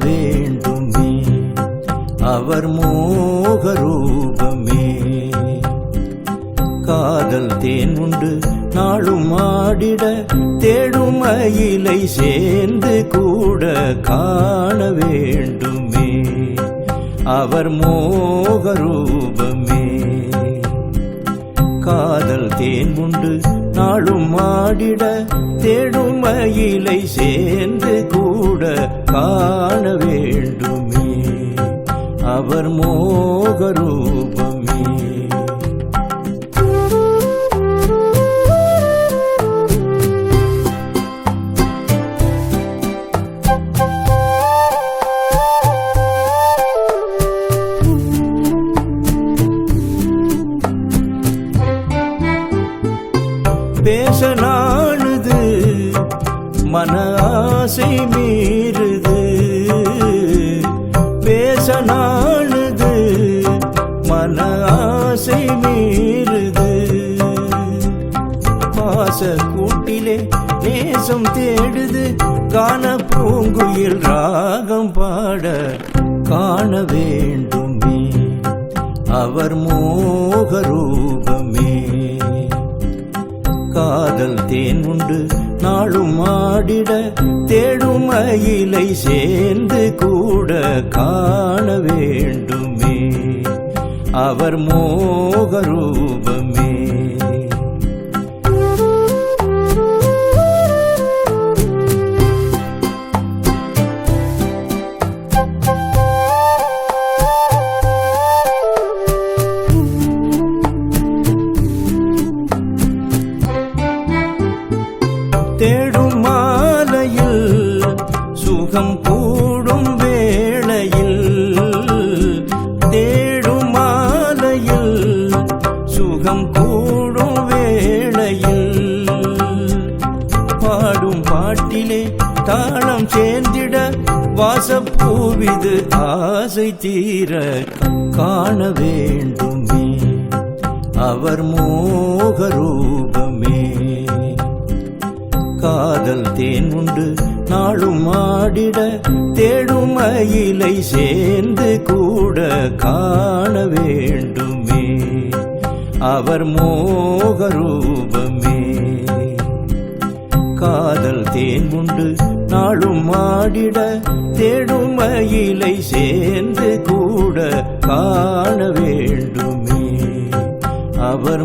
வேண்டுமே அவர் மோக ரூபமே. காதல் தேன் உண்டு நாளும் ஆடிட தேடும் மயிலை சேர்ந்து கூட காண வேண்டுமே அவர் மோக ரூபமே. காதல் தேன் உண்டு நாளும் ஆடிட தேடும் மயிலை சேர்ந்து கூட காண வேண்டுமே அவர் மோக ரூபமே. பேச நாளுது மன ஆசை மீறுது, பேச நாளுது மன ஆசை மீறுது. பாச கூட்டிலே நேசம் தேடுது காண பூங்குயில் ராகம் பாட காண வேண்டுமே அவர் மோக ரூபமே. காதல் தேன் உண்டு நாளும் ஆடிட தேடும் மயிலை சேர்ந்து கூட காண வேண்டுமே அவர் மோக ரூபமே. தேடும் மாலையில் சுகம் கூடும் வேளையில், தேடும் மாலையில் சுகம் கூடும் வேளையில். பாடும் பாட்டிலே தாளம் சேர்ந்திட வாசப்பூவிது ஆசை தீர காண வேண்டுமே அவர் மோக ரூபமே. காதல் தேன் உண்டு நாளும் ஆடிட தேடும் மயிலை சேர்ந்து கூட காண வேண்டுமே அவர் மோக ரூபமே. காதல் தேன் உண்டு நாளும் ஆடிட தேடும் மயிலை சேர்ந்து கூட காண வேண்டுமே அவர்